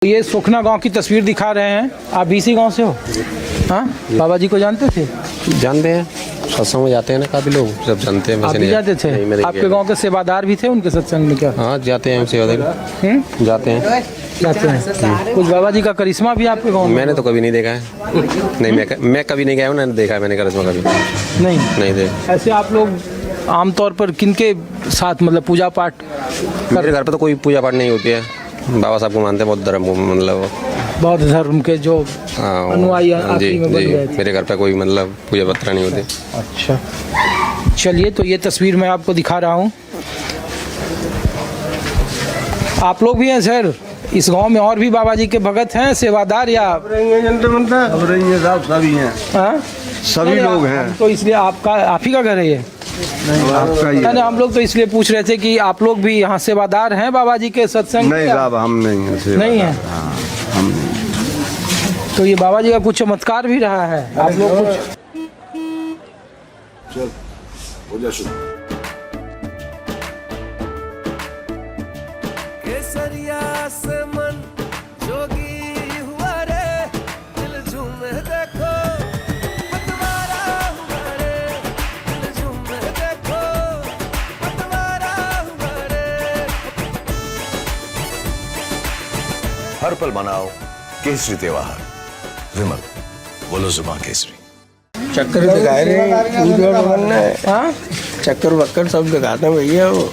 ये सुखना गांव की तस्वीर दिखा रहे हैं। आप इसी गांव से हो? हाँ, बाबा जी को जानते थे? जानते हैं, सत्संग में जाते हैं ना काफी लोग, सब जानते हैं। आप भी जाते थे? आपके गांव के सेवादार भी थे उनके सत्संग में क्या? हाँ, जाते हैं सेवादार, जाते हैं। कुछ बाबा जी का करिश्मा भी आपके गांव में? मैंने तो कभी नहीं देखा है। नहीं, मैं कभी नहीं गया हूँ, मैंने देखा है मैंने करिश्मा कभी नहीं देखा। ऐसे आप लोग आमतौर पर किनके साथ मतलब पूजा पाठ? मेरे घर पर तो कोई पूजा पाठ नहीं होती है। बाबा साहब को मानते हैं, बहुत धर्म को, मतलब बौद्ध धर्म के जो अनुयायी आखिरी में बन गए थे। मेरे घर पे कोई मतलब पूजा पत्र नहीं होती। अच्छा, चलिए, तो ये तस्वीर मैं आपको दिखा रहा हूँ। आप लोग भी हैं सर? इस गांव में और भी बाबा जी के भगत हैं, सेवादार या? सभी हैं, सभी लोग हैं। तो इसलिए आप ही का घर है ये? नहीं, हम लोग तो इसलिए पूछ रहे थे कि आप लोग भी यहाँ सेवादार हैं बाबा जी के सत्संग? नहीं साहब, हम नहीं हैं। नहीं है? हम तो ये बाबा जी का कुछ चमत्कार भी रहा है? आप लोग कुछ चल हो जा शुरू। केसरिया से मन जोगी हुआ रे, दिल झूमे देखो पतवारा हुआ रे, दिल झूमे देखो पतवारा हुआ रे। हर पल मनाओ केसरी त्योहार। विमल, बोलो जुबान केसरी। चक्कर दिखाए रहे, हाँ, चक्कर वक्कर सब दिखाते हैं भैया। वो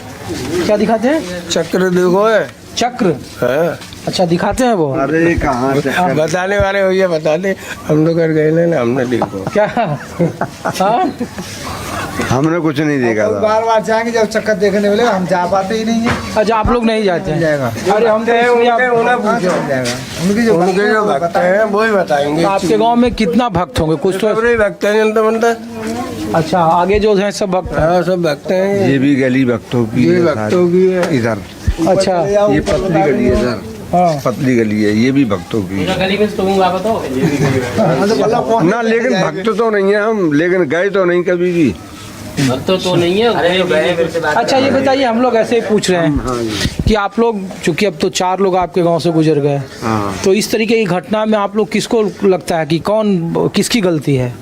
क्या दिखाते हैं? चक्कर देखो है, चक्र? हाँ। अच्छा, दिखाते हैं वो? अरे कहाँ से बताने वाले भैया बताते, हम लोग कर गए ना, हमने देखो क्या? हाँ, हमने कुछ नहीं देखा था। बार बार जाएंगे जब चक्कर देखने वाले, हम जा पाते ही नहीं है। अच्छा, आप लोग नहीं जाते हैं? जाएगा अरे हम तो उनकी जो भक्त हैं वो ही बताएंगे। आपके गांव में कितना भक्त होंगे? कुछ तो? सब भक्त हैं, जनता बनता। अच्छा, आगे जो हैं सब भक्त हैं? हाँ, सब भक्त हैं। ये भी गली भक्तों की ये है, भक्तों की है। इधर अच्छा, ये पतली गली है सर, हाँ। पतली गली है, ये भी भक्तों की है। गली में तुम बाबा तो ना, लेकिन भक्त तो नहीं है हम, लेकिन गए तो नहीं कभी भी। तो नहीं है। अच्छा, ये बताइए, हम लोग ऐसे ही पूछ रहे हैं कि आप लोग, चूंकि अब तो 4 लोग आपके गांव से गुजर गए, तो इस तरीके की घटना में आप लोग किसको लगता है कि कौन, किसकी गलती है?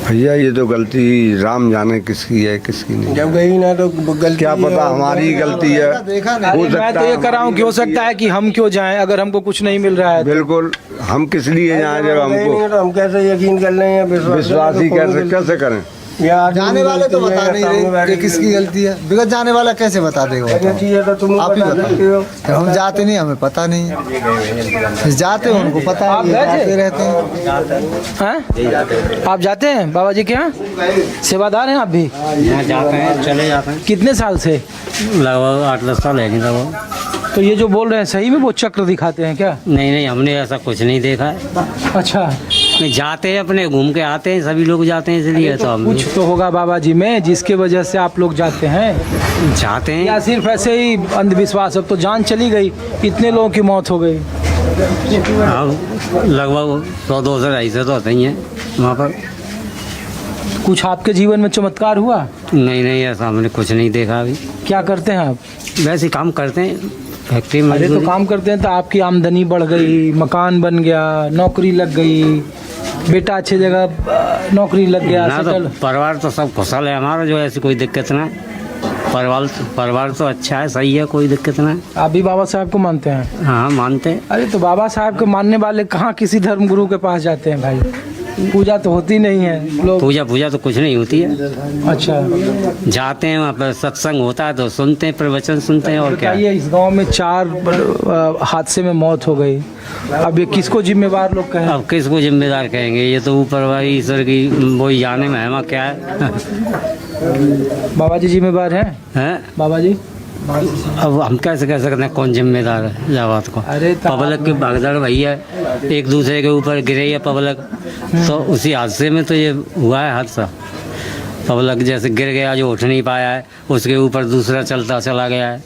भैया ये तो गलती राम जाने किसकी है किसकी नहीं। जब गई ना तो गलती, क्या पता हमारी गलती है। मैं तो ये कर रहा हूँ कि हो सकता है कि हम क्यों जाएं अगर हमको कुछ नहीं मिल रहा है? बिल्कुल, हम किस लिए जाए जब हमको तो हम कैसे यकीन कर लें? विश्वास ही कैसे करें? जाने वाले तो बता नहीं रहे कि किसकी गलती है। बिगड़ जाने वाला कैसे बता देगा? तो तुम आप ही बताओ। हम जाते नहीं, हमें पता नहीं है। जाते हैं, उनको पता है, जाते रहते हैं। आप जाते हैं बाबा जी के यहाँ? सेवादार हैं आप भी? जाते हैं, चले जाते हैं। कितने साल से? लगभग 8-10 साल है लगभग। तो ये जो बोल रहे हैं सही में वो चक्र दिखाते हैं क्या? नहीं, हमने ऐसा कुछ नहीं देखा है। अच्छा, नहीं, जाते हैं अपने, घूम के आते हैं, सभी लोग जाते हैं, इसलिए तो हम कुछ तो होगा बाबा जी में जिसके वजह से आप लोग जाते हैं? जाते हैं। या सिर्फ ऐसे ही अंधविश्वास? अब तो जान चली गई, इतने लोगों की मौत हो गई। हाँ, लगभग 100-200 ऐसे तो होते ही हैं वहाँ पर। कुछ आपके जीवन में चमत्कार हुआ? नहीं, ऐसा हमने कुछ नहीं देखा अभी। क्या करते हैं आप? वैसे काम करते हैं फैक्ट्री में। अरे तो काम करते हैं तो आपकी आमदनी बढ़ गई, मकान बन गया, नौकरी लग गई, बेटा अच्छी जगह नौकरी लग गया, ना, तो परिवार तो सब खुशहाल है हमारा, जो ऐसी कोई दिक्कत ना है। परिवार तो अच्छा है, सही है, कोई दिक्कत ना है। आप भी बाबा साहब को मानते हैं? हाँ, मानते हैं। अरे तो बाबा साहब को मानने वाले कहाँ किसी धर्म गुरु के पास जाते हैं भाई? पूजा तो होती नहीं है लोग। पूजा तो कुछ नहीं होती है। अच्छा, जाते हैं वहाँ पर, सत्संग होता है तो सुनते हैं, प्रवचन सुनते हैं, और क्या। ये इस गांव में 4 हादसे में मौत हो गई, अब ये किसको जिम्मेवार लोग कहें? अब किसको जिम्मेदार कहेंगे? ये तो ऊपर वाली ईश्वर की वही जाने में है, क्या है। बाबा जी जिम्मेवार हैं? बाबा जी अब हम कैसे कह सकते हैं कौन जिम्मेदार है इस बात को? अरे पब्लिक की भगदड़ भैया, एक दूसरे के ऊपर गिरे है पब्लिक, तो उसी हादसे में तो ये हुआ है हादसा। पब्लिक जैसे गिर गया, जो उठ नहीं पाया है, उसके ऊपर दूसरा चलता चला गया है।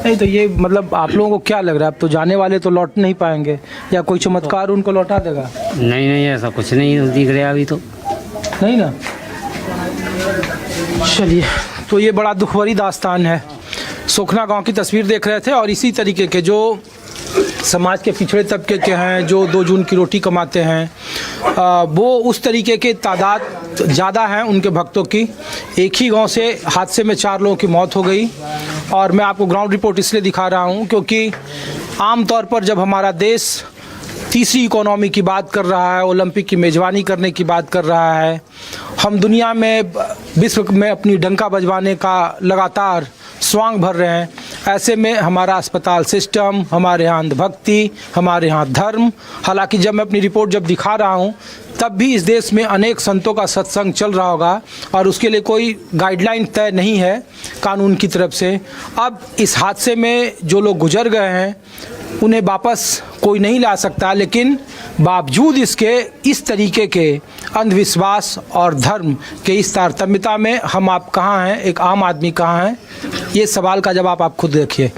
नहीं, तो ये मतलब आप लोगों को क्या लग रहा है, अब तो जाने वाले तो लौट नहीं पाएंगे, या कोई चमत्कार उनको लौटा देगा? नहीं, ऐसा कुछ नहीं दिख रहा अभी तो। नहीं ना? चलिए, तो ये बड़ा दुख भरी दास्तान है। सुखना गांव की तस्वीर देख रहे थे और इसी तरीके के जो समाज के पिछड़े तबके के हैं जो 2 जून की रोटी कमाते हैं, वो उस तरीके के तादाद ज़्यादा हैं उनके भक्तों की। एक ही गांव से हादसे में 4 लोगों की मौत हो गई। और मैं आपको ग्राउंड रिपोर्ट इसलिए दिखा रहा हूं क्योंकि आम तौर पर जब हमारा देश तीसरी इकोनॉमी की बात कर रहा है, ओलंपिक की मेज़बानी करने की बात कर रहा है, हम दुनिया में विश्व में अपनी डंका बजवाने का लगातार स्वांग भर रहे हैं, ऐसे में हमारा अस्पताल सिस्टम, हमारे यहाँ अंधभक्ति, हमारे यहाँ धर्म, हालांकि जब मैं अपनी रिपोर्ट जब दिखा रहा हूँ तब भी इस देश में अनेक संतों का सत्संग चल रहा होगा और उसके लिए कोई गाइडलाइन तय नहीं है कानून की तरफ से। अब इस हादसे में जो लोग गुजर गए हैं उन्हें वापस कोई नहीं ला सकता, लेकिन बावजूद इसके इस तरीके के अंधविश्वास और धर्म के इस तारतम्यता में हम आप कहाँ हैं, एक आम आदमी कहाँ है, ये सवाल का जवाब आप खुद देखिए।